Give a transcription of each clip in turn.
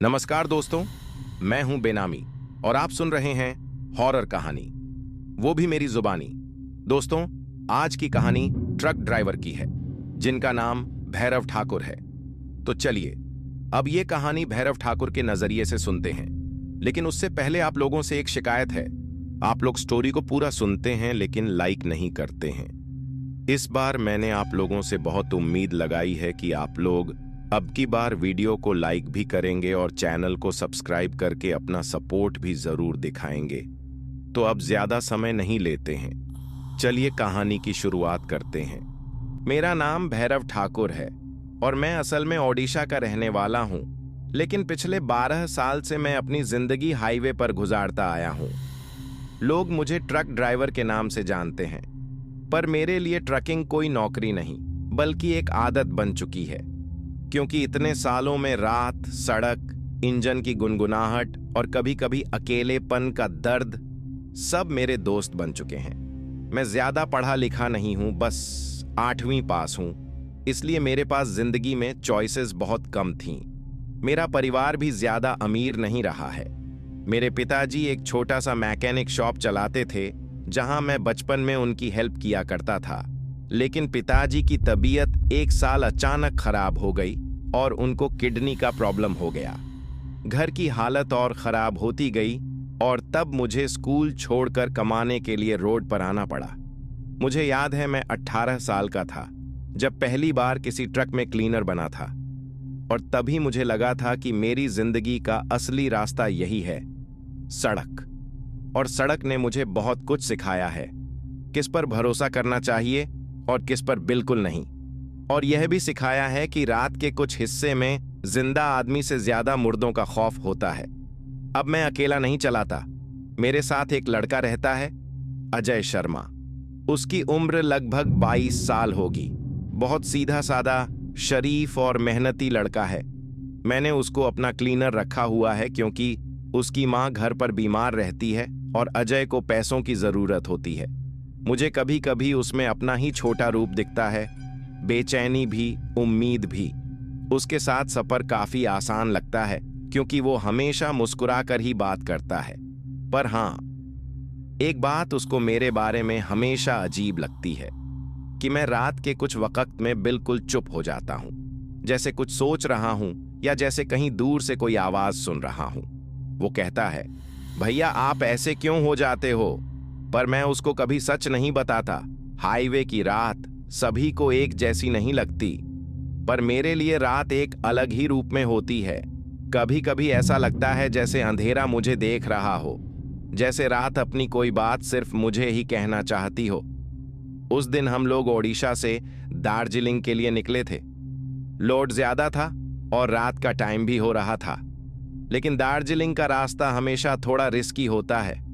नमस्कार दोस्तों, मैं हूं बेनामी और आप सुन रहे हैं हॉरर कहानी, वो भी मेरी जुबानी। दोस्तों, आज की कहानी ट्रक ड्राइवर की है जिनका नाम भैरव ठाकुर है। तो चलिए अब ये कहानी भैरव ठाकुर के नजरिए से सुनते हैं। लेकिन उससे पहले आप लोगों से एक शिकायत है। आप लोग स्टोरी को पूरा सुनते हैं लेकिन लाइक नहीं करते हैं। इस बार मैंने आप लोगों से बहुत उम्मीद लगाई है कि आप लोग अब की बार वीडियो को लाइक भी करेंगे और चैनल को सब्सक्राइब करके अपना सपोर्ट भी जरूर दिखाएंगे। तो अब ज्यादा समय नहीं लेते हैं, चलिए कहानी की शुरुआत करते हैं। मेरा नाम भैरव ठाकुर है और मैं असल में ओडिशा का रहने वाला हूं, लेकिन पिछले 12 साल से मैं अपनी जिंदगी हाईवे पर गुजारता आया हूं। लोग मुझे ट्रक ड्राइवर के नाम से जानते हैं, पर मेरे लिए ट्रकिंग कोई नौकरी नहीं बल्कि एक आदत बन चुकी है, क्योंकि इतने सालों में रात, सड़क, इंजन की गुनगुनाहट और कभी कभी अकेलेपन का दर्द सब मेरे दोस्त बन चुके हैं। मैं ज्यादा पढ़ा लिखा नहीं हूं, बस 8वीं पास हूं, इसलिए मेरे पास जिंदगी में चॉइसेस बहुत कम थीं। मेरा परिवार भी ज्यादा अमीर नहीं रहा है। मेरे पिताजी एक छोटा सा मैकेनिक शॉप चलाते थे जहां मैं बचपन में उनकी हेल्प किया करता था। लेकिन पिताजी की तबीयत एक साल अचानक खराब हो गई और उनको किडनी का प्रॉब्लम हो गया। घर की हालत और खराब होती गई और तब मुझे स्कूल छोड़कर कमाने के लिए रोड पर आना पड़ा। मुझे याद है मैं 18 साल का था जब पहली बार किसी ट्रक में क्लीनर बना था, और तभी मुझे लगा था कि मेरी जिंदगी का असली रास्ता यही है, सड़क। और सड़क ने मुझे बहुत कुछ सिखाया है, किस पर भरोसा करना चाहिए और किस पर बिल्कुल नहीं। और यह भी सिखाया है कि रात के कुछ हिस्से में जिंदा आदमी से ज्यादा मुर्दों का खौफ होता है। अब मैं अकेला नहीं चलाता, मेरे साथ एक लड़का रहता है, अजय शर्मा। उसकी उम्र लगभग 22 साल होगी। बहुत सीधा साधा, शरीफ और मेहनती लड़का है। मैंने उसको अपना क्लीनर रखा हुआ है क्योंकि उसकी माँ घर पर बीमार रहती है और अजय को पैसों की जरूरत होती है। मुझे कभी कभी उसमें अपना ही छोटा रूप दिखता है, बेचैनी भी, उम्मीद भी। उसके साथ सफर काफी आसान लगता है क्योंकि वो हमेशा मुस्कुराकर ही बात करता है। पर हाँ, एक बात उसको मेरे बारे में हमेशा अजीब लगती है कि मैं रात के कुछ वक्त में बिल्कुल चुप हो जाता हूं, जैसे कुछ सोच रहा हूं या जैसे कहीं दूर से कोई आवाज सुन रहा हूं। वो कहता है, भैया आप ऐसे क्यों हो जाते हो? पर मैं उसको कभी सच नहीं बताता। हाईवे की रात सभी को एक जैसी नहीं लगती, पर मेरे लिए रात एक अलग ही रूप में होती है। कभी कभी ऐसा लगता है जैसे अंधेरा मुझे देख रहा हो, जैसे रात अपनी कोई बात सिर्फ मुझे ही कहना चाहती हो। उस दिन हम लोग ओडिशा से दार्जिलिंग के लिए निकले थे। लोड ज्यादा था और रात का टाइम भी हो रहा था, लेकिन दार्जिलिंग का रास्ता हमेशा थोड़ा रिस्की होता है।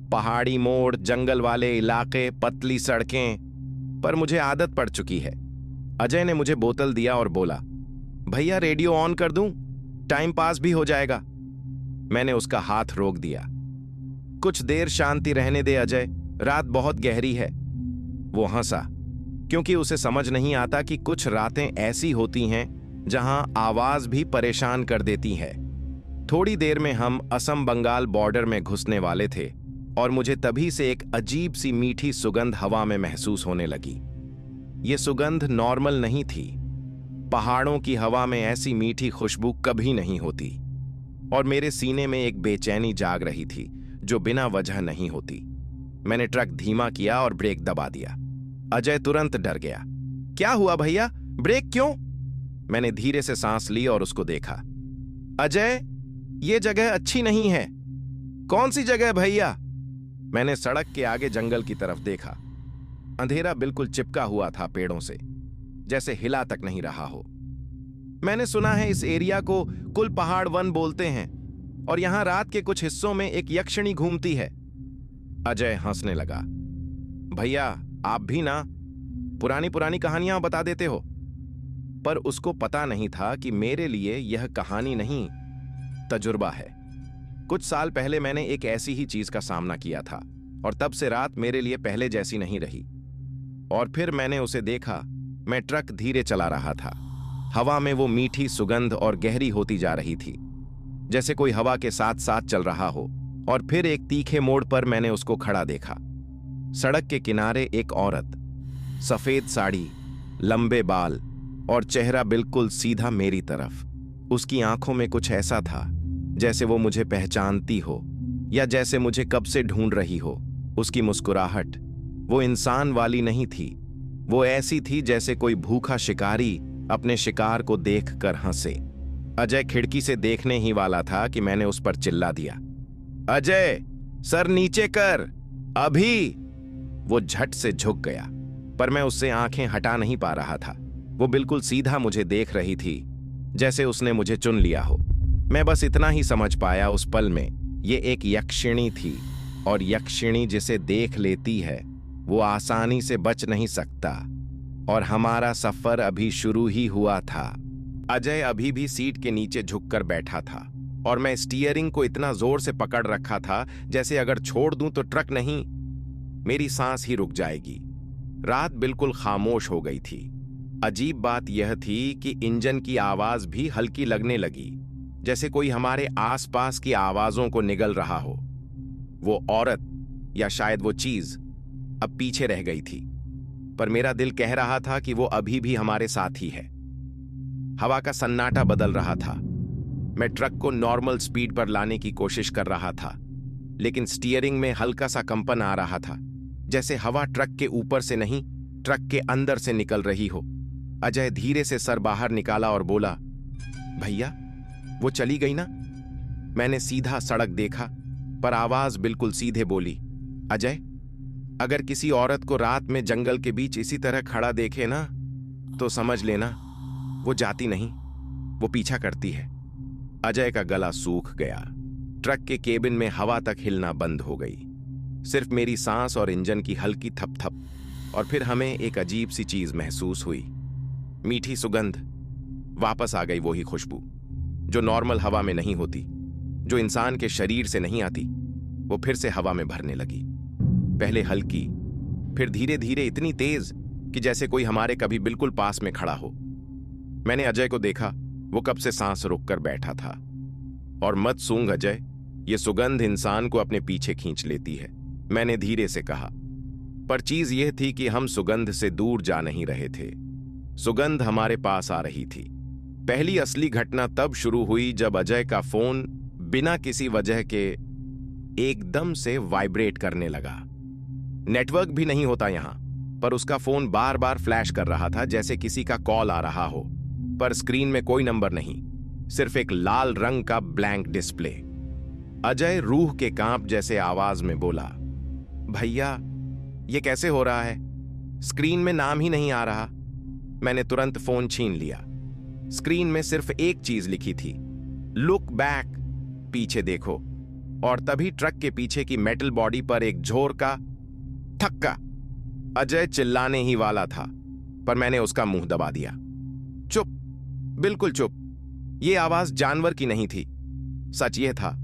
पहाड़ी मोड़, जंगल वाले इलाके, पतली सड़कें, पर मुझे आदत पड़ चुकी है। अजय ने मुझे बोतल दिया और बोला, भैया रेडियो ऑन कर दूं? टाइम पास भी हो जाएगा। मैंने उसका हाथ रोक दिया। कुछ देर शांति रहने दे अजय, रात बहुत गहरी है। वो हंसा, क्योंकि उसे समझ नहीं आता कि कुछ रातें ऐसी होती हैं जहां आवाज भी परेशान कर देती है। थोड़ी देर में हम असम बंगाल बॉर्डर में घुसने वाले थे और मुझे तभी से एक अजीब सी मीठी सुगंध हवा में महसूस होने लगी। ये सुगंध नॉर्मल नहीं थी। पहाड़ों की हवा में ऐसी मीठी खुशबू कभी नहीं होती, और मेरे सीने में एक बेचैनी जाग रही थी जो बिना वजह नहीं होती। मैंने ट्रक धीमा किया और ब्रेक दबा दिया। अजय तुरंत डर गया। क्या हुआ भैया, ब्रेक क्यों? मैंने धीरे से सांस ली और उसको देखा। अजय, ये जगह अच्छी नहीं है। कौन सी जगह भैया? मैंने सड़क के आगे जंगल की तरफ देखा। अंधेरा बिल्कुल चिपका हुआ था पेड़ों से, जैसे हिला तक नहीं रहा हो। मैंने सुना है इस एरिया को कुल पहाड़ वन बोलते हैं और यहां रात के कुछ हिस्सों में एक यक्षिणी घूमती है। अजय हंसने लगा। भैया आप भी ना पुरानी पुरानी कहानियां बता देते हो। पर उसको पता नहीं था कि मेरे लिए यह कहानी नहीं, तजुर्बा है। कुछ साल पहले मैंने एक ऐसी ही चीज का सामना किया था और तब से रात मेरे लिए पहले जैसी नहीं रही। और फिर मैंने उसे देखा। मैं ट्रक धीरे चला रहा था। हवा में वो मीठी सुगंध और गहरी होती जा रही थी। जैसे कोई हवा के साथ साथ चल रहा हो। और फिर एक तीखे मोड़ पर मैंने उसको खड़ा देखा। सड़क के किनारे एक औरत, सफेद साड़ी, लंबे बाल और चेहरा बिल्कुल सीधा मेरी तरफ। उसकी आंखों में कुछ ऐसा था जैसे वो मुझे पहचानती हो या जैसे मुझे कब से ढूंढ रही हो। उसकी मुस्कुराहट वो इंसान वाली नहीं थी, वो ऐसी थी जैसे कोई भूखा शिकारी अपने शिकार को देखकर हंसे। अजय खिड़की से देखने ही वाला था कि मैंने उस पर चिल्ला दिया, अजय, सर नीचे कर, अभी। वो झट से झुक गया, पर मैं उससे आंखें हटा नहीं पा रहा था। वो बिल्कुल सीधा मुझे देख रही थी, जैसे उसने मुझे चुन लिया हो। मैं बस इतना ही समझ पाया उस पल में, ये एक यक्षिणी थी, और यक्षिणी जिसे देख लेती है वो आसानी से बच नहीं सकता। और हमारा सफर अभी शुरू ही हुआ था। अजय अभी भी सीट के नीचे झुककर बैठा था, और मैं स्टीयरिंग को इतना जोर से पकड़ रखा था जैसे अगर छोड़ दूं तो ट्रक नहीं, मेरी सांस ही रुक जाएगी। रात बिल्कुल खामोश हो गई थी। अजीब बात यह थी कि इंजन की आवाज भी हल्की लगने लगी, जैसे कोई हमारे आसपास की आवाजों को निगल रहा हो। वो औरत या शायद वो चीज अब पीछे रह गई थी, पर मेरा दिल कह रहा था कि वो अभी भी हमारे साथ ही है। हवा का सन्नाटा बदल रहा था। मैं ट्रक को नॉर्मल स्पीड पर लाने की कोशिश कर रहा था, लेकिन स्टीयरिंग में हल्का सा कंपन आ रहा था, जैसे हवा ट्रक के ऊपर से नहीं, ट्रक के अंदर से निकल रही हो। अजय धीरे से सर बाहर निकाला और बोला, भैया, वो चली गई ना? मैंने सीधा सड़क देखा, पर आवाज बिल्कुल सीधे बोली, अजय, अगर किसी औरत को रात में जंगल के बीच इसी तरह खड़ा देखे ना, तो समझ लेना वो जाती नहीं, वो पीछा करती है। अजय का गला सूख गया। ट्रक के केबिन में हवा तक हिलना बंद हो गई। सिर्फ मेरी सांस और इंजन की हल्की थप-थप। और फिर हमें एक अजीब सी चीज महसूस हुई। मीठी सुगंध। वापस आ गई वही खुशबू जो नॉर्मल हवा में नहीं होती, जो इंसान के शरीर से नहीं आती। वो फिर से हवा में भरने लगी, पहले हल्की, फिर धीरे धीरे इतनी तेज कि जैसे कोई हमारे कभी बिल्कुल पास में खड़ा हो। मैंने अजय को देखा, वो कब से सांस रोककर बैठा था। और मत सूंघ अजय, ये सुगंध इंसान को अपने पीछे खींच लेती है, मैंने धीरे से कहा। पर चीज यह थी कि हम सुगंध से दूर जा नहीं रहे थे, सुगंध हमारे पास आ रही थी। पहली असली घटना तब शुरू हुई जब अजय का फोन बिना किसी वजह के एकदम से वाइब्रेट करने लगा। नेटवर्क भी नहीं होता यहां, पर उसका फोन बार बार फ्लैश कर रहा था, जैसे किसी का कॉल आ रहा हो, पर स्क्रीन में कोई नंबर नहीं, सिर्फ एक लाल रंग का ब्लैंक डिस्प्ले। अजय रूह के कांप जैसे आवाज में बोला, भैया, ये कैसे हो रहा है? स्क्रीन में नाम ही नहीं आ रहा। मैंने तुरंत फोन छीन लिया। स्क्रीन में सिर्फ एक चीज लिखी थी, लुक बैक, पीछे देखो। और तभी ट्रक के पीछे की मेटल बॉडी पर एक झोर का थक्का। अजय चिल्लाने ही वाला था, पर मैंने उसका मुंह दबा दिया। चुप, बिल्कुल चुप। ये आवाज जानवर की नहीं थी। सच ये था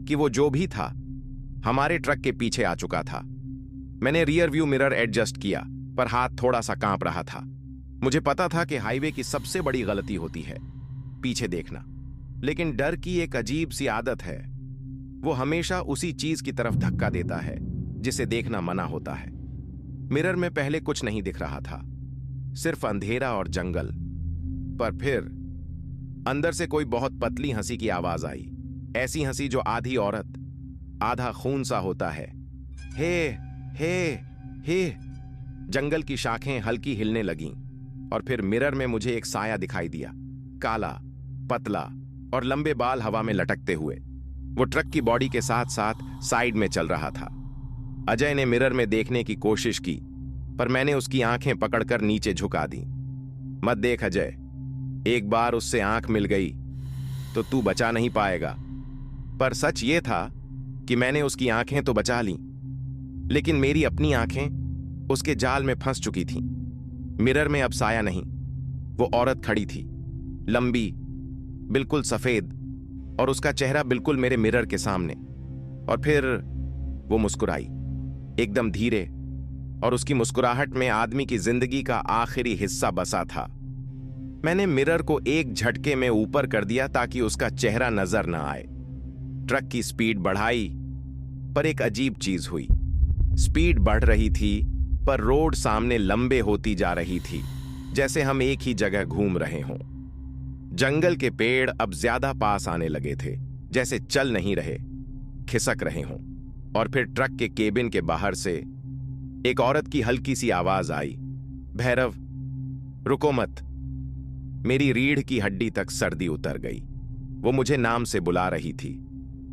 कि वो जो भी था हमारे ट्रक के पीछे आ चुका था। मैंने रियर व्यू मिरर एडजस्ट किया, पर हाथ थोड़ा सा कांप रहा था। मुझे पता था कि हाईवे की सबसे बड़ी गलती होती है पीछे देखना, लेकिन डर की एक अजीब सी आदत है, वो हमेशा उसी चीज की तरफ धक्का देता है जिसे देखना मना होता है। मिरर में पहले कुछ नहीं दिख रहा था, सिर्फ अंधेरा और जंगल। पर फिर अंदर से कोई बहुत पतली हंसी की आवाज आई, ऐसी हंसी जो आधी औरत आधा खून सा होता है। हे हे हे। जंगल की शाखें हल्की हिलने लगीं, और फिर मिरर में मुझे एक साया दिखाई दिया, काला, पतला और लंबे बाल हवा में लटकते हुए। वो ट्रक की बॉडी के साथ साथ साइड में चल रहा था। अजय ने मिरर में देखने की कोशिश की, पर मैंने उसकी आंखें पकड़कर नीचे झुका दी। मत देख अजय, एक बार उससे आंख मिल गई तो तू बचा नहीं पाएगा। पर सच ये था कि मैंने उसकी आंखें तो बचा लीं, लेकिन मेरी अपनी आंखें उसके जाल में फंस चुकी थीं। मिरर में अब साया नहीं, वो औरत खड़ी थी, लंबी, बिल्कुल सफेद, और उसका चेहरा बिल्कुल मेरे मिरर के सामने। और फिर वो मुस्कुराई, एकदम धीरे, और उसकी मुस्कुराहट में आदमी की जिंदगी का आखिरी हिस्सा बसा था। मैंने मिरर को एक झटके में ऊपर कर दिया ताकि उसका चेहरा नजर न आए। ट्रक की स्पीड बढ़ाई, पर एक अजीब चीज हुई। स्पीड बढ़ रही थी, पर रोड सामने लंबे होती जा रही थी, जैसे हम एक ही जगह घूम रहे हों। जंगल के पेड़ अब ज्यादा पास आने लगे थे, जैसे चल नहीं रहे, खिसक रहे हों। और फिर ट्रक के केबिन के बाहर से एक औरत की हल्की सी आवाज आई, भैरव, रुको मत। मेरी रीढ़ की हड्डी तक सर्दी उतर गई। वो मुझे नाम से बुला रही थी,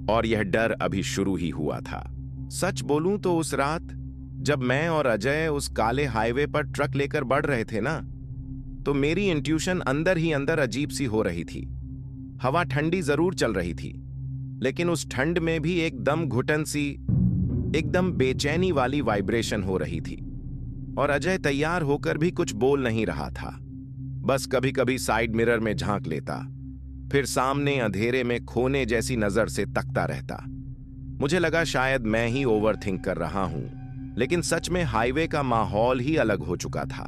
और यह डर अभी शुरू ही हुआ था। सच बोलूं तो उस रात जब मैं और अजय उस काले हाईवे पर ट्रक लेकर बढ़ रहे थे ना, तो मेरी इंट्यूशन अंदर ही अंदर अजीब सी हो रही थी। हवा ठंडी जरूर चल रही थी, लेकिन उस ठंड में भी एकदम घुटन सी, एकदम बेचैनी वाली वाइब्रेशन हो रही थी। और अजय तैयार होकर भी कुछ बोल नहीं रहा था, बस कभी कभी साइड मिरर में झांक लेता, फिर सामने अंधेरे में खोने जैसी नजर से तकता रहता। मुझे लगा शायद मैं ही ओवर थिंक कर रहा हूं, लेकिन सच में हाईवे का माहौल ही अलग हो चुका था।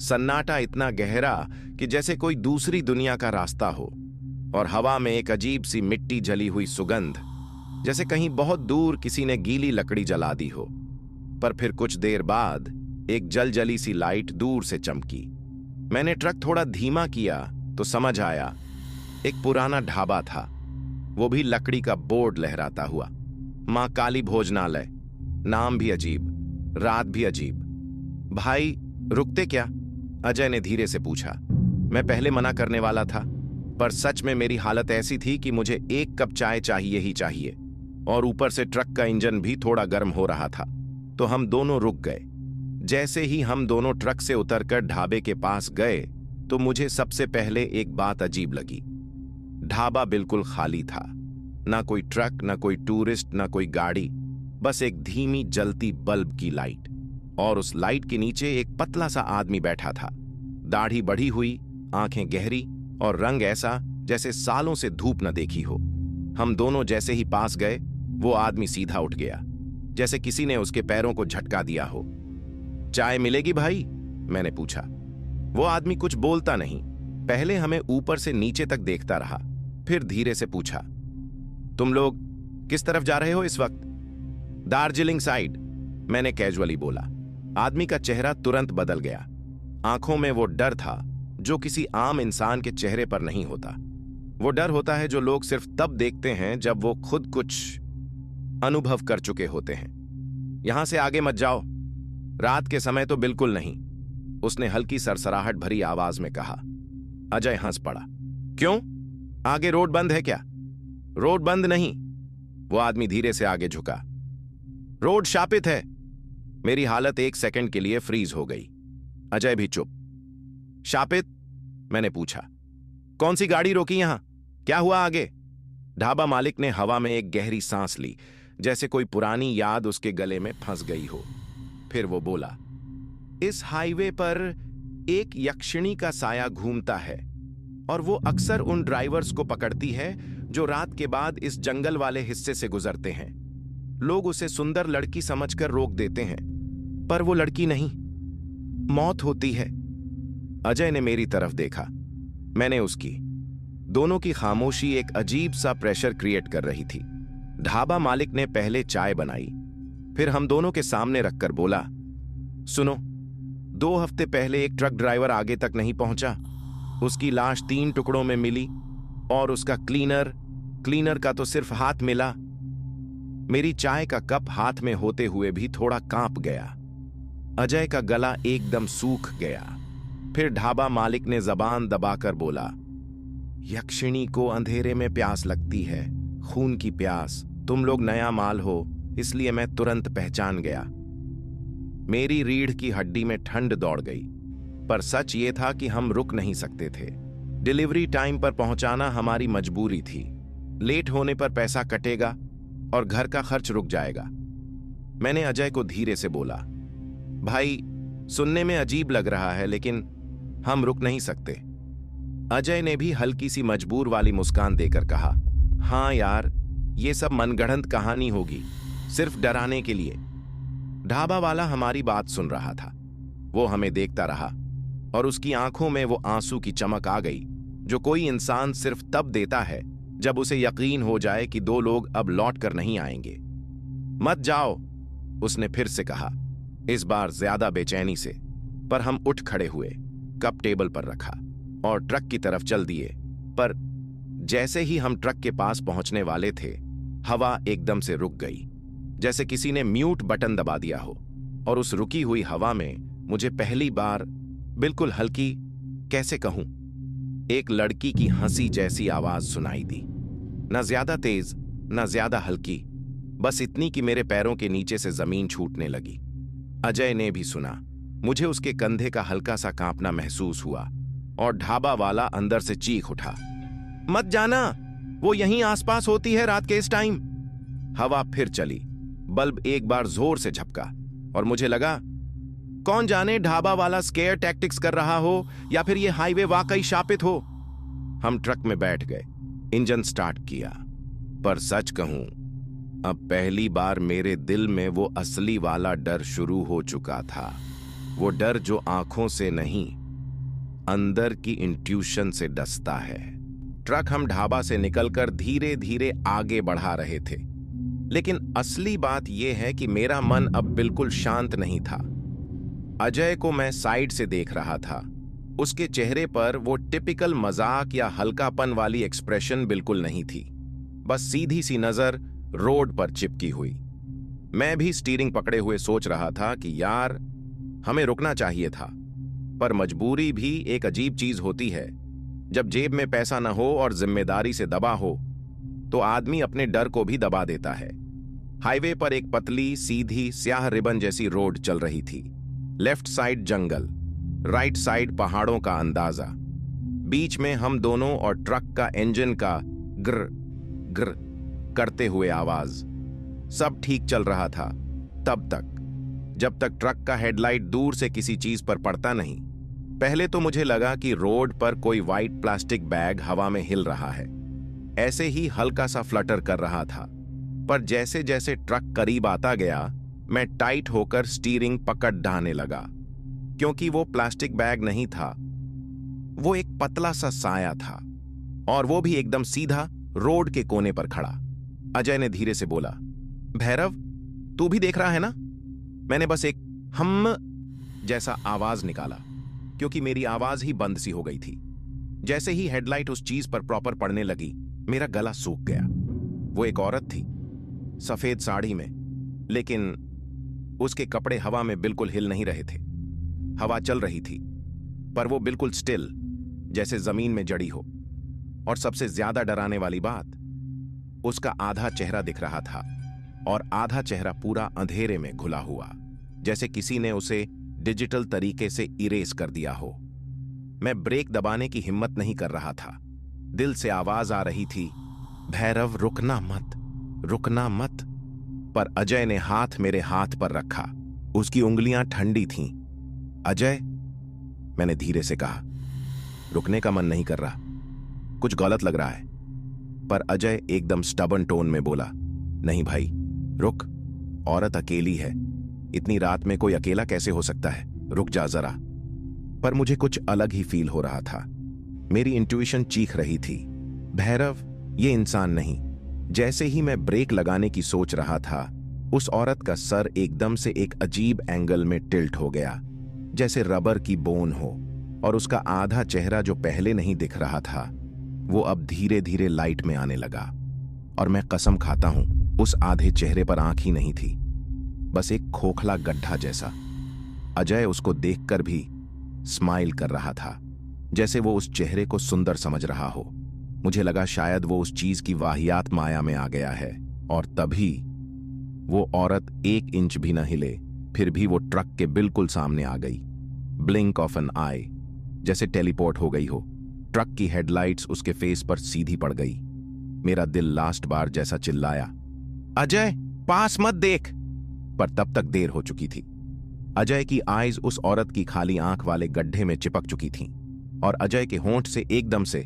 सन्नाटा इतना गहरा कि जैसे कोई दूसरी दुनिया का रास्ता हो, और हवा में एक अजीब सी मिट्टी जली हुई सुगंध, जैसे कहीं बहुत दूर किसी ने गीली लकड़ी जला दी हो। पर फिर कुछ देर बाद एक जली सी लाइट दूर से चमकी। मैंने ट्रक थोड़ा धीमा किया तो समझ आया, एक पुराना ढाबा था, वो भी लकड़ी का बोर्ड लहराता हुआ। मां काली भोजनालय, नाम भी अजीब, रात भी अजीब। भाई रुकते क्या? अजय ने धीरे से पूछा। मैं पहले मना करने वाला था, पर सच में मेरी हालत ऐसी थी कि मुझे एक कप चाय चाहिए ही चाहिए, और ऊपर से ट्रक का इंजन भी थोड़ा गर्म हो रहा था। तो हम दोनों रुक गए। जैसे ही हम दोनों ट्रक से उतरकर ढाबे के पास गए, तो मुझे सबसे पहले एक बात अजीब लगी। ढाबा बिल्कुल खाली था, ना कोई ट्रक, ना कोई टूरिस्ट, ना कोई गाड़ी, बस एक धीमी जलती बल्ब की लाइट, और उस लाइट के नीचे एक पतला सा आदमी बैठा था। दाढ़ी बढ़ी हुई, आंखें गहरी, और रंग ऐसा जैसे सालों से धूप न देखी हो। हम दोनों जैसे ही पास गए, वो आदमी सीधा उठ गया, जैसे किसी ने उसके पैरों को झटका दिया हो। चाय मिलेगी भाई? मैंने पूछा। वो आदमी कुछ बोलता नहीं, पहले हमें ऊपर से नीचे तक देखता रहा, फिर धीरे से पूछा, तुम लोग किस तरफ जा रहे हो इस वक्त? दार्जिलिंग साइड, मैंने कैजुअली बोला। आदमी का चेहरा तुरंत बदल गया। आंखों में वो डर था जो किसी आम इंसान के चेहरे पर नहीं होता। वो डर होता है जो लोग सिर्फ तब देखते हैं जब वो खुद कुछ अनुभव कर चुके होते हैं। यहां से आगे मत जाओ, रात के समय तो बिल्कुल नहीं, उसने हल्की सरसराहट भरी आवाज में कहा। अजय हंस पड़ा। क्यों? आगे रोड बंद है क्या? रोड बंद नहीं, वो आदमी धीरे से आगे झुका। रोड शापित है। मेरी हालत एक सेकंड के लिए फ्रीज हो गई। अजय भी चुप। शापित? मैंने पूछा। कौन सी गाड़ी रोकी यहां? क्या हुआ आगे? ढाबा मालिक ने हवा में एक गहरी सांस ली, जैसे कोई पुरानी याद उसके गले में फंस गई हो। फिर वो बोला, इस हाईवे पर एक यक्षिणी का साया घूमता है, और वो अक्सर उन ड्राइवर्स को पकड़ती है जो रात के बाद इस जंगल वाले हिस्से से गुजरते हैं। लोग उसे सुंदर लड़की समझकर रोक देते हैं, पर वो लड़की नहीं, मौत होती है। अजय ने मेरी तरफ देखा, मैंने उसकी। दोनों की खामोशी एक अजीब सा प्रेशर क्रिएट कर रही थी। ढाबा मालिक ने पहले चाय बनाई, फिर हम दोनों के सामने रखकर बोला, सुनो, 2 हफ्ते पहले एक ट्रक ड्राइवर आगे तक नहीं पहुंचा। उसकी लाश 3 टुकड़ों में मिली, और उसका क्लीनर का तो सिर्फ हाथ मिला। मेरी चाय का कप हाथ में होते हुए भी थोड़ा कांप गया। अजय का गला एकदम सूख गया। फिर ढाबा मालिक ने जबान दबाकर बोला, यक्षिणी को अंधेरे में प्यास लगती है, खून की प्यास। तुम लोग नया माल हो, इसलिए मैं तुरंत पहचान गया। मेरी रीढ़ की हड्डी में ठंड दौड़ गई, पर सच ये था कि हम रुक नहीं सकते थे। डिलीवरी टाइम पर पहुंचाना हमारी मजबूरी थी। लेट होने पर पैसा कटेगा और घर का खर्च रुक जाएगा। मैंने अजय को धीरे से बोला, भाई सुनने में अजीब लग रहा है, लेकिन हम रुक नहीं सकते। अजय ने भी हल्की सी मजबूर वाली मुस्कान देकर कहा, हाँ यार, ये सब मनगढ़ंत कहानी होगी, सिर्फ डराने के लिए। ढाबा वाला हमारी बात सुन रहा था। वो हमें देखता रहा, और उसकी आंखों में वो आंसू की चमक आ गई जो कोई इंसान सिर्फ तब देता है जब उसे यकीन हो जाए कि दो लोग अब लौट कर नहीं आएंगे। मत जाओ, उसने फिर से कहा, इस बार ज्यादा बेचैनी से। पर हम उठ खड़े हुए, कप टेबल पर रखा और ट्रक की तरफ चल दिए। पर जैसे ही हम ट्रक के पास पहुंचने वाले थे, हवा एकदम से रुक गई, जैसे किसी ने म्यूट बटन दबा दिया हो। और उस रुकी हुई हवा में मुझे पहली बार बिल्कुल हल्की, कैसे कहूं, एक लड़की की हंसी जैसी आवाज सुनाई दी। न ज्यादा तेज, न ज्यादा हल्की, बस इतनी कि मेरे पैरों के नीचे से जमीन छूटने लगी। अजय ने भी सुना। मुझे उसके कंधे का हल्का सा कांपना महसूस हुआ और ढाबा वाला अंदर से चीख उठा, मत जाना, वो यहीं आसपास होती है रात के इस टाइम। हवा फिर चली, बल्ब एक बार जोर से झपका और मुझे लगा, कौन जाने ढाबा वाला स्केयर टैक्टिक्स कर रहा हो या फिर ये हाईवे वाकई शापित हो। हम ट्रक में बैठ गए, इंजन स्टार्ट किया। पर सच कहूं, अब पहली बार मेरे दिल में वो असली वाला डर शुरू हो चुका था। वो डर जो आंखों से नहीं, अंदर की इंट्यूशन से डसता है। ट्रक हम ढाबा से निकलकर धीरे धीरे आगे बढ़ा रहे थे, लेकिन असली बात यह है कि मेरा मन अब बिल्कुल शांत नहीं था। अजय को मैं साइड से देख रहा था। उसके चेहरे पर वो टिपिकल मजाक या हल्कापन वाली एक्सप्रेशन बिल्कुल नहीं थी, बस सीधी सी नजर रोड पर चिपकी हुई। मैं भी स्टीयरिंग पकड़े हुए सोच रहा था कि यार, हमें रुकना चाहिए था, पर मजबूरी भी एक अजीब चीज होती है। जब जेब में पैसा न हो और जिम्मेदारी से दबा हो, तो आदमी अपने डर को भी दबा देता है। हाईवे पर एक पतली, सीधी, स्याह रिबन जैसी रोड चल रही थी। लेफ्ट साइड जंगल, राइट साइड पहाड़ों का अंदाजा, बीच में हम दोनों और ट्रक का इंजन का ग्र ग्र करते हुए आवाज। सब ठीक चल रहा था तब तक, जब तक ट्रक का हेडलाइट दूर से किसी चीज पर पड़ता नहीं। पहले तो मुझे लगा कि रोड पर कोई वाइट प्लास्टिक बैग हवा में हिल रहा है, ऐसे ही हल्का सा फ्लटर कर रहा था। पर जैसे जैसे ट्रक करीब आता गया, मैं टाइट होकर स्टीयरिंग पकड़ ढाने लगा, क्योंकि वो प्लास्टिक बैग नहीं था, वो एक पतला सा साया था, और वो भी एकदम सीधा रोड के कोने पर खड़ा। अजय ने धीरे से बोला, भैरव, तू भी देख रहा है ना? मैंने बस एक हम जैसा आवाज निकाला, क्योंकि मेरी आवाज ही बंद सी हो गई थी। जैसे ही हेडलाइट उस चीज पर प्रॉपर पड़ने लगी, मेरा गला सूख गया। वो एक औरत थी, सफेद साड़ी में, लेकिन उसके कपड़े हवा में बिल्कुल हिल नहीं रहे थे। हवा चल रही थी, पर वो बिल्कुल स्टिल, जैसे जमीन में जड़ी हो। और सबसे ज्यादा डराने वाली बात, उसका आधा चेहरा दिख रहा था और आधा चेहरा पूरा अंधेरे में घुला हुआ, जैसे किसी ने उसे डिजिटल तरीके से इरेज कर दिया हो। मैं ब्रेक दबाने की हिम्मत नहीं कर रहा था। दिल से आवाज आ रही थी, भैरव, रुकना मत, रुकना मत। पर अजय ने हाथ मेरे हाथ पर रखा। उसकी उंगलियां ठंडी थीं। अजय, मैंने धीरे से कहा, रुकने का मन नहीं कर रहा, कुछ गलत लग रहा है। पर अजय एकदम स्टबर्न टोन में बोला, नहीं भाई, रुक, औरत अकेली है, इतनी रात में कोई अकेला कैसे हो सकता है, रुक जा जरा। पर मुझे कुछ अलग ही फील हो रहा था। मेरी इंट्यूशन चीख रही थी, भैरव, ये इंसान नहीं। जैसे ही मैं ब्रेक लगाने की सोच रहा था, उस औरत का सर एकदम से एक अजीब एंगल में टिल्ट हो गया, जैसे रबर की बोन हो, और उसका आधा चेहरा जो पहले नहीं दिख रहा था, वो अब धीरे धीरे लाइट में आने लगा। और मैं कसम खाता हूं, उस आधे चेहरे पर आंख ही नहीं थी, बस एक खोखला गड्ढा जैसा। अजय उसको देखकर भी स्माइल कर रहा था, जैसे वो उस चेहरे को सुंदर समझ रहा हो। मुझे लगा शायद वो उस चीज की वाहियात माया में आ गया है। और तभी वो औरत 1 इंच भी न हिले, फिर भी वो ट्रक के बिल्कुल सामने आ गई। ब्लिंक ऑफ एन आई, जैसे टेलीपोर्ट हो गई हो। ट्रक की हेडलाइट्स उसके फेस पर सीधी पड़ गई। मेरा दिल लास्ट बार जैसा चिल्लाया, अजय, पास मत देख। पर तब तक देर हो चुकी थी। अजय की आईज उस औरत की खाली आंख वाले गड्ढे में चिपक चुकी थीं, और अजय के होंठ से एकदम से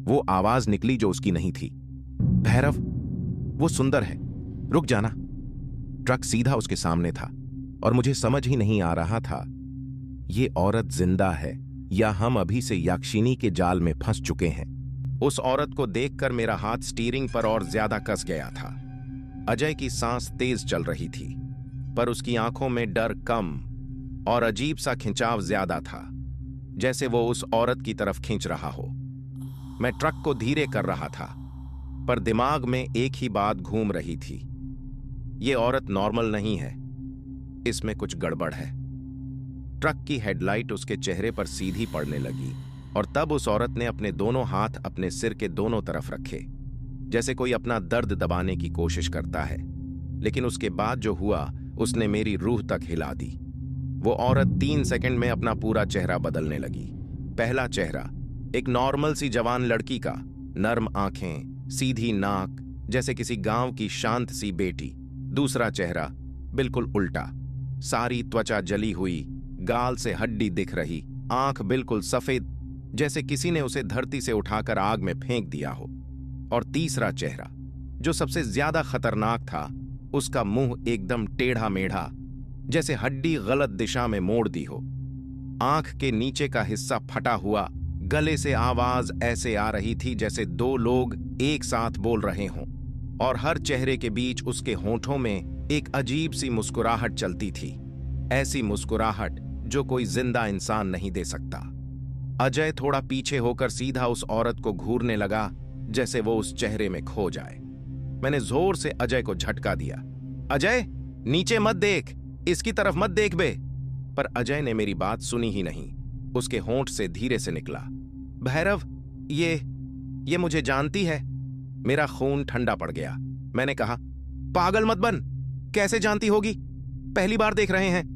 वो आवाज निकली जो उसकी नहीं थी, भैरव, वो सुंदर है, रुक जाना। ट्रक सीधा उसके सामने था, और मुझे समझ ही नहीं आ रहा था, ये औरत जिंदा है या हम अभी से याक्षिनी के जाल में फंस चुके हैं। उस औरत को देखकर मेरा हाथ स्टीयरिंग पर और ज्यादा कस गया था। अजय की सांस तेज चल रही थी, पर उसकी आंखों में डर कम और अजीब सा खिंचाव ज्यादा था, जैसे वो उस औरत की तरफ खींच रहा हो। मैं ट्रक को धीरे कर रहा था, पर दिमाग में एक ही बात घूम रही थी, ये औरत नॉर्मल नहीं है, इसमें कुछ गड़बड़ है। ट्रक की हेडलाइट उसके चेहरे पर सीधी पड़ने लगी और तब उस औरत ने अपने दोनों हाथ अपने सिर के दोनों तरफ रखे, जैसे कोई अपना दर्द दबाने की कोशिश करता है। लेकिन उसके बाद जो हुआ उसने मेरी रूह तक हिला दी। वो औरत 3 सेकंड में अपना पूरा चेहरा बदलने लगी। पहला चेहरा एक नॉर्मल सी जवान लड़की का, नर्म आंखें, सीधी नाक, जैसे किसी गांव की शांत सी बेटी। दूसरा चेहरा बिल्कुल उल्टा, सारी त्वचा जली हुई, गाल से हड्डी दिख रही, आंख बिल्कुल सफेद, जैसे किसी ने उसे धरती से उठाकर आग में फेंक दिया हो। और तीसरा चेहरा जो सबसे ज्यादा खतरनाक था, उसका मुंह एकदम टेढ़ा मेढ़ा, जैसे हड्डी गलत दिशा में मोड़ दी हो। आंख के नीचे का हिस्सा फटा हुआ, गले से आवाज ऐसे आ रही थी जैसे 2 लोग एक साथ बोल रहे हों, और हर चेहरे के बीच उसके होठों में एक अजीब सी मुस्कुराहट चलती थी, ऐसी मुस्कुराहट जो कोई जिंदा इंसान नहीं दे सकता। अजय थोड़ा पीछे होकर सीधा उस औरत को घूरने लगा, जैसे वो उस चेहरे में खो जाए। मैंने जोर से अजय को झटका दिया। अजय, नीचे मत देख, इसकी तरफ मत देख बे। पर अजय ने मेरी बात सुनी ही नहीं। उसके होंठ से धीरे से निकला, भैरव, ये मुझे जानती है। मेरा खून ठंडा पड़ गया। मैंने कहा, पागल मत बन, कैसे जानती होगी, पहली बार देख रहे हैं।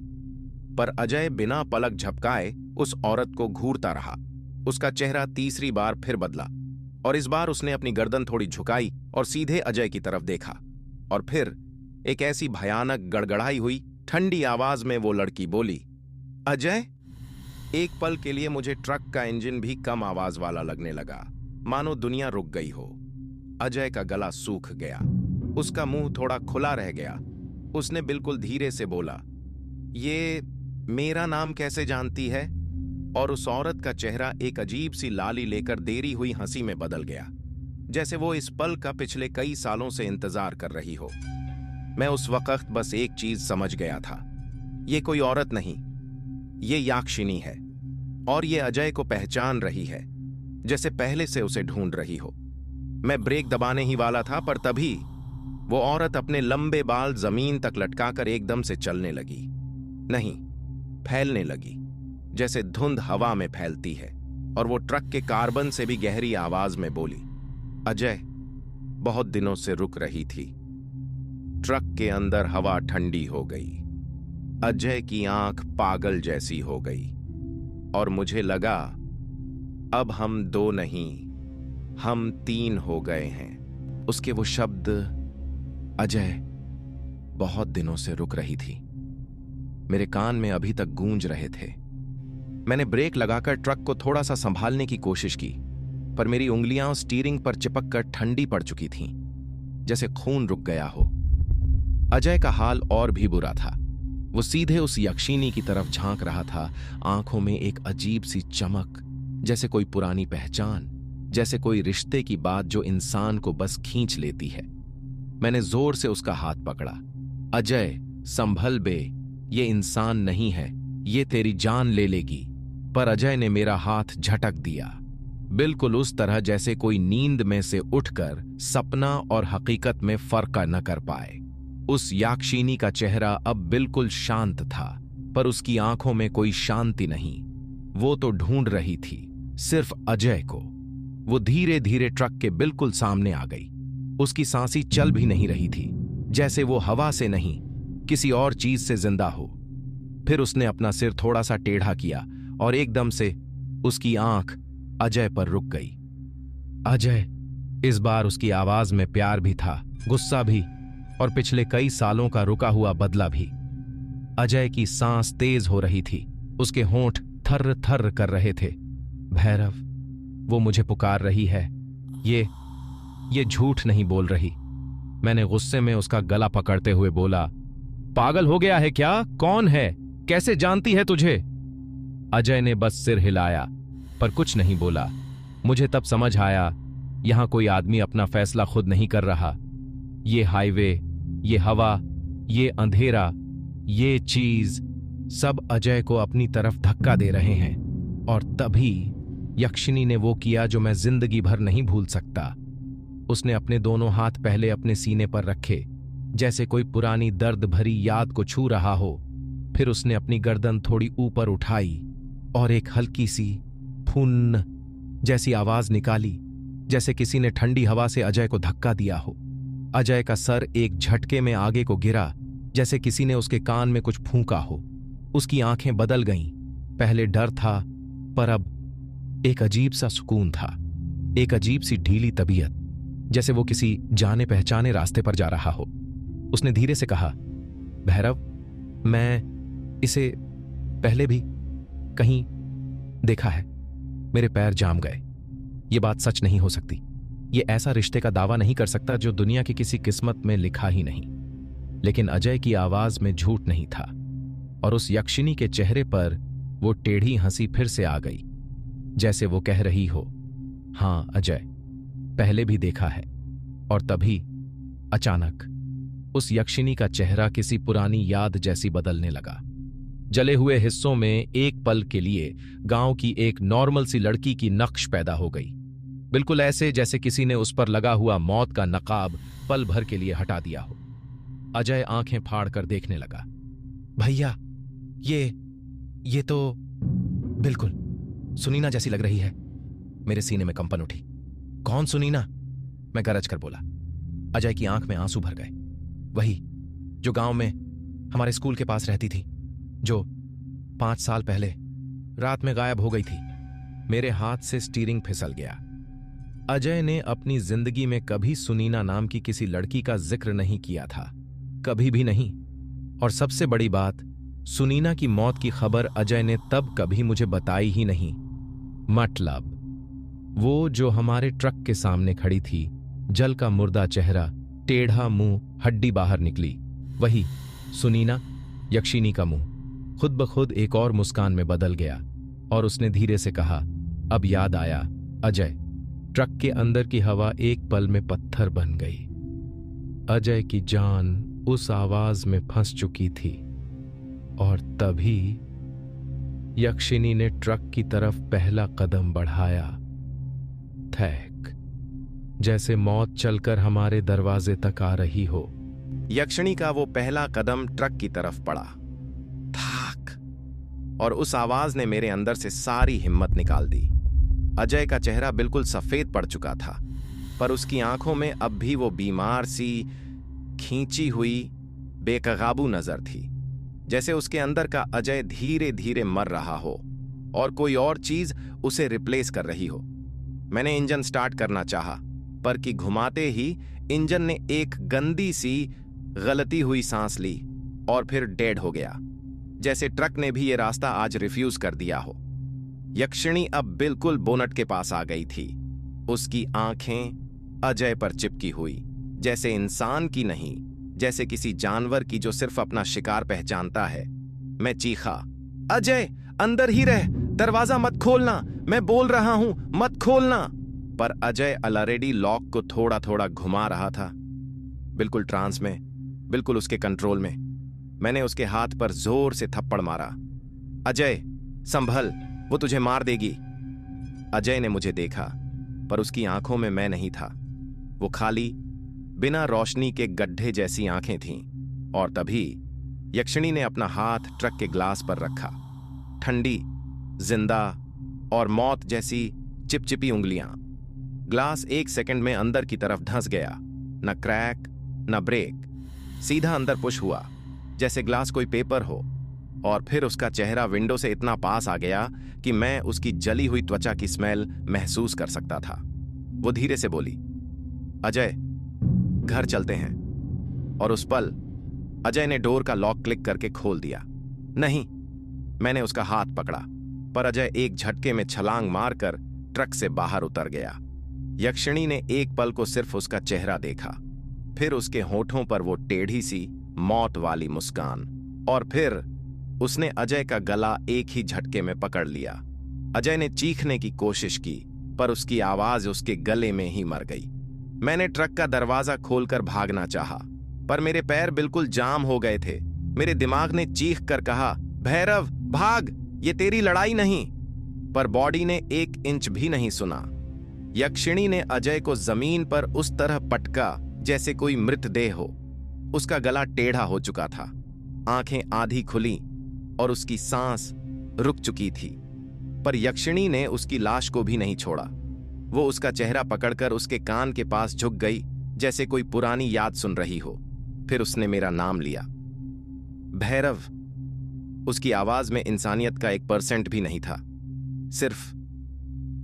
पर अजय बिना पलक झपकाए उस औरत को घूरता रहा। उसका चेहरा तीसरी बार फिर बदला और इस बार उसने अपनी गर्दन थोड़ी झुकाई और सीधे अजय की तरफ देखा। और फिर एक ऐसी भयानक गड़गड़ाई हुई ठंडी आवाज में वो लड़की बोली, अजय। एक पल के लिए मुझे ट्रक का इंजन भी कम आवाज वाला लगने लगा, मानो दुनिया रुक गई हो। अजय का गला सूख गया, उसका मुंह थोड़ा खुला रह गया। उसने बिल्कुल धीरे से बोला, ये मेरा नाम कैसे जानती है? और उस औरत का चेहरा एक अजीब सी लाली लेकर देरी हुई हंसी में बदल गया, जैसे वो इस पल का पिछले कई सालों से इंतजार कर रही हो। मैं उस वक्त बस एक चीज समझ गया था, ये कोई औरत नहीं, ये याक्षिनी है, और ये अजय को पहचान रही है, जैसे पहले से उसे ढूंढ रही हो। मैं ब्रेक दबाने ही वाला था, पर तभी वो औरत अपने लंबे बाल जमीन तक लटकाकर एकदम से चलने लगी, नहीं, फैलने लगी, जैसे धुंध हवा में फैलती है। और वो ट्रक के कार्बन से भी गहरी आवाज में बोली, अजय, बहुत दिनों से रुक रही थी। ट्रक के अंदर हवा ठंडी हो गई, अजय की आंख पागल जैसी हो गई, और मुझे लगा अब हम 2 नहीं, हम 3 हो गए हैं। उसके वो शब्द, अजय, बहुत दिनों से रुक रही थी, मेरे कान में अभी तक गूंज रहे थे। मैंने ब्रेक लगाकर ट्रक को थोड़ा सा संभालने की कोशिश की, पर मेरी उंगलियां स्टीयरिंग पर चिपक कर ठंडी पड़ चुकी थीं, जैसे खून रुक गया हो। अजय का हाल और भी बुरा था। वो सीधे उस यक्षिनी की तरफ झांक रहा था, आंखों में एक अजीब सी चमक, जैसे कोई पुरानी पहचान, जैसे कोई रिश्ते की बात जो इंसान को बस खींच लेती है। मैंने जोर से उसका हाथ पकड़ा। अजय, संभल बे, ये इंसान नहीं है, ये तेरी जान ले लेगी। पर अजय ने मेरा हाथ झटक दिया, बिल्कुल उस तरह जैसे कोई नींद में से उठकर सपना और हकीकत में फर्क न कर पाए। उस याक्षिनी का चेहरा अब बिल्कुल शांत था, पर उसकी आंखों में कोई शांति नहीं। वो तो ढूंढ रही थी सिर्फ अजय को। वो धीरे धीरे ट्रक के बिल्कुल सामने आ गई। उसकी सांसें चल भी नहीं रही थी, जैसे वो हवा से नहीं, किसी और चीज से जिंदा हो। फिर उसने अपना सिर थोड़ा सा टेढ़ा किया और एकदम से उसकी आंख अजय पर रुक गई। अजय, इस बार उसकी आवाज में प्यार भी था, गुस्सा भी, और पिछले कई सालों का रुका हुआ बदला भी। अजय की सांस तेज हो रही थी, उसके होंठ थर्र थर्र कर रहे थे। भैरव, वो मुझे पुकार रही है, ये झूठ नहीं बोल रही। मैंने गुस्से में उसका गला पकड़ते हुए बोला, पागल हो गया है क्या? कौन है? कैसे जानती है तुझे? अजय ने बस सिर हिलाया, पर कुछ नहीं बोला। मुझे तब समझ आया यहां कोई आदमी अपना फैसला खुद नहीं कर रहा। ये हाईवे, ये हवा, ये अंधेरा, ये चीज सब अजय को अपनी तरफ धक्का दे रहे हैं। और तभी यक्षिनी ने वो किया जो मैं जिंदगी भर नहीं भूल सकता। उसने अपने दोनों हाथ पहले अपने सीने पर रखे, जैसे कोई पुरानी दर्द भरी याद को छू रहा हो। फिर उसने अपनी गर्दन थोड़ी ऊपर उठाई और एक हल्की सी फुन जैसी आवाज निकाली, जैसे किसी ने ठंडी हवा से अजय को धक्का दिया हो। अजय का सर एक झटके में आगे को गिरा, जैसे किसी ने उसके कान में कुछ फूंका हो। उसकी आंखें बदल गईं। पहले डर था, पर अब एक अजीब सा सुकून था, एक अजीब सी ढीली तबीयत, जैसे वो किसी जाने पहचाने रास्ते पर जा रहा हो। उसने धीरे से कहा, भैरव, मैं इसे पहले भी कहीं देखा है। मेरे पैर जाम गए। ये बात सच नहीं हो सकती। ये ऐसा रिश्ते का दावा नहीं कर सकता जो दुनिया की किसी किस्मत में लिखा ही नहीं। लेकिन अजय की आवाज में झूठ नहीं था, और उस यक्षिनी के चेहरे पर वो टेढ़ी हंसी फिर से आ गई, जैसे वो कह रही हो, हां अजय, पहले भी देखा है। और तभी अचानक उस यक्षिनी का चेहरा किसी पुरानी याद जैसी बदलने लगा। जले हुए हिस्सों में एक पल के लिए गांव की एक नॉर्मल सी लड़की की नक्श पैदा हो गई, बिल्कुल ऐसे जैसे किसी ने उस पर लगा हुआ मौत का नकाब पल भर के लिए हटा दिया हो। अजय आंखें फाड़ कर देखने लगा। भैया, ये तो बिल्कुल सुनीना जैसी लग रही है। मेरे सीने में कंपन उठी। कौन सुनीना? मैं गरज कर बोला। अजय की आंख में आंसू भर गए। वही जो गांव में हमारे स्कूल के पास रहती थी, जो 5 साल पहले रात में गायब हो गई थी। मेरे हाथ से स्टीयरिंग फिसल गया। अजय ने अपनी जिंदगी में कभी सुनीना नाम की किसी लड़की का जिक्र नहीं किया था, कभी भी नहीं। और सबसे बड़ी बात, सुनीना की मौत की खबर अजय ने तब कभी मुझे बताई ही नहीं। मतलब वो जो हमारे ट्रक के सामने खड़ी थी, जल का मुर्दा चेहरा, टेढ़ा मुंह, हड्डी बाहर निकली, वही सुनीना, यक्षिनी का मुंह खुद ब खुद एक और मुस्कान में बदल गया। और उसने धीरे से कहा, अब याद आया अजय। ट्रक के अंदर की हवा एक पल में पत्थर बन गई। अजय की जान उस आवाज में फंस चुकी थी। और तभी यक्षिनी ने ट्रक की तरफ पहला कदम बढ़ाया। थैक, जैसे मौत चलकर हमारे दरवाजे तक आ रही हो। यक्षिणी का वो पहला कदम ट्रक की तरफ पड़ा। थाक, और उस आवाज ने मेरे अंदर से सारी हिम्मत निकाल दी। अजय का चेहरा बिल्कुल सफेद पड़ चुका था, पर उसकी आंखों में अब भी वो बीमार सी, खींची हुई, बेकाबू नजर थी, जैसे उसके अंदर का अजय धीरे धीरे मर रहा हो और कोई और चीज उसे रिप्लेस कर रही हो। मैंने इंजन स्टार्ट करना चाहा, पर कि घुमाते ही इंजन ने एक गंदी सी गलती हुई सांस ली और फिर डेड हो गया, जैसे ट्रक ने भी ये रास्ता आज रिफ्यूज कर दिया हो। यक्षिणी अब बिल्कुल बोनट के पास आ गई थी। उसकी आंखें अजय पर चिपकी हुई, जैसे इंसान की नहीं, जैसे किसी जानवर की जो सिर्फ अपना शिकार पहचानता है। मैं चीखा, अजय अंदर ही रह, दरवाजा मत खोलना, मैं बोल रहा हूं मत खोलना। पर अजय ऑलरेडी लॉक को थोड़ा थोड़ा घुमा रहा था, बिल्कुल ट्रांस में, बिल्कुल उसके कंट्रोल में। मैंने उसके हाथ पर जोर से थप्पड़ मारा। अजय संभल, वो तुझे मार देगी। अजय ने मुझे देखा, पर उसकी आंखों में मैं नहीं था। वो खाली, बिना रोशनी के गड्ढे जैसी आंखें थीं। और तभी यक्षिणी ने अपना हाथ ट्रक के ग्लास पर रखा। ठंडी, जिंदा और मौत जैसी चिपचिपी उंगलियां। ग्लास 1 सेकंड में अंदर की तरफ धंस गया। न क्रैक न ब्रेक, सीधा अंदर पुश हुआ, जैसे ग्लास कोई पेपर हो। और फिर उसका चेहरा विंडो से इतना पास आ गया कि मैं उसकी जली हुई त्वचा की स्मेल महसूस कर सकता था। वो धीरे से बोली, अजय घर चलते हैं। और उस पल अजय ने डोर का लॉक क्लिक करके खोल दिया। नहीं, मैंने उसका हाथ पकड़ा, पर अजय एक झटके में छलांग मारकर ट्रक से बाहर उतर गया। यक्षिणी ने एक पल को सिर्फ उसका चेहरा देखा, फिर उसके होठों पर वो टेढ़ी सी मौत वाली मुस्कान, और फिर उसने अजय का गला एक ही झटके में पकड़ लिया। अजय ने चीखने की कोशिश की, पर उसकी आवाज उसके गले में ही मर गई। मैंने ट्रक का दरवाजा खोलकर भागना चाहा, पर मेरे पैर बिल्कुल जाम हो गए थे। मेरे दिमाग ने चीख कर कहा, भैरव भाग, ये तेरी लड़ाई नहीं। पर बॉडी ने 1 इंच भी नहीं सुना। यक्षिणी ने अजय को जमीन पर उस तरह पटका जैसे कोई मृतदेह हो। उसका गला टेढ़ा हो चुका था, आंखें आधी खुली और उसकी सांस रुक चुकी थी। पर यक्षिणी ने उसकी लाश को भी नहीं छोड़ा। वो उसका चेहरा पकड़कर उसके कान के पास झुक गई जैसे कोई पुरानी याद सुन रही हो। फिर उसने मेरा नाम लिया, भैरव। उसकी आवाज में इंसानियत का 1% भी नहीं था, सिर्फ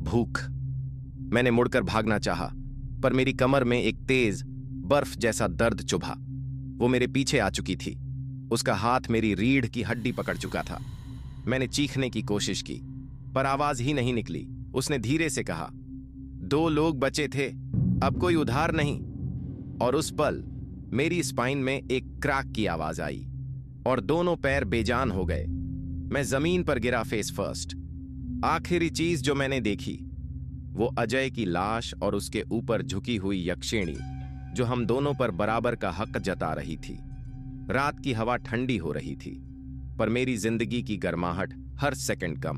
भूख। मैंने मुड़कर भागना चाहा, पर मेरी कमर में एक तेज बर्फ जैसा दर्द चुभा। वो मेरे पीछे आ चुकी थी। उसका हाथ मेरी रीढ़ की हड्डी पकड़ चुका था। मैंने चीखने की कोशिश की, पर आवाज ही नहीं निकली। उसने धीरे से कहा, 2 लोग बचे थे, अब कोई उधार नहीं। और उस पल मेरी स्पाइन में एक क्रैक की आवाज आई और दोनों पैर बेजान हो गए। मैं जमीन पर गिरा फेस फर्स्ट। आखिरी चीज जो मैंने देखी वो अजय की लाश और उसके ऊपर झुकी हुई यक्षिणी, जो हम दोनों पर बराबर का हक जता रही थी। रात की हवा ठंडी हो रही थी, पर मेरी जिंदगी की गर्माहट हर सेकंड कम,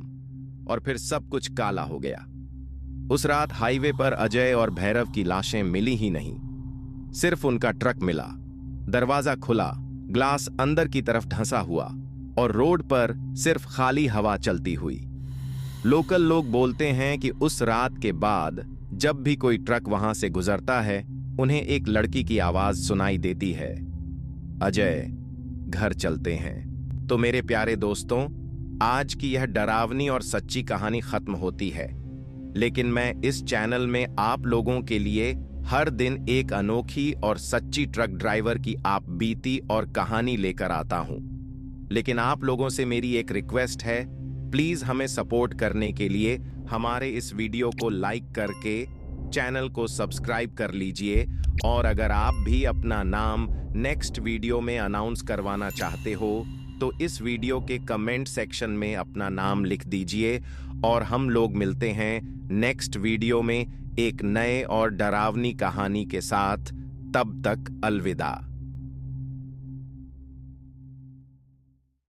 और फिर सब कुछ काला हो गया। उस रात हाईवे पर अजय और भैरव की लाशें मिली ही नहीं, सिर्फ उनका ट्रक मिला। दरवाजा खुला, ग्लास अंदर की तरफ धंसा हुआ और रोड पर सिर्फ खाली हवा चलती हुई। लोकल लोग बोलते हैं कि उस रात के बाद जब भी कोई ट्रक वहां से गुजरता है, उन्हें एक लड़की की आवाज सुनाई देती है, अजय घर चलते हैं। तो मेरे प्यारे दोस्तों, आज की यह डरावनी और सच्ची कहानी खत्म होती है, लेकिन मैं इस चैनल में आप लोगों के लिए हर दिन एक अनोखी और सच्ची ट्रक ड्राइवर की आप बीती और कहानी लेकर आता हूं। लेकिन आप लोगों से मेरी एक रिक्वेस्ट है, प्लीज हमें सपोर्ट करने के लिए हमारे इस वीडियो को लाइक करके चैनल को सब्सक्राइब कर लीजिए। और अगर आप भी अपना नाम नेक्स्ट वीडियो में अनाउंस करवाना चाहते हो तो इस वीडियो के कमेंट सेक्शन में अपना नाम लिख दीजिए। और हम लोग मिलते हैं नेक्स्ट वीडियो में एक नए और डरावनी कहानी के साथ। तब तक अलविदा।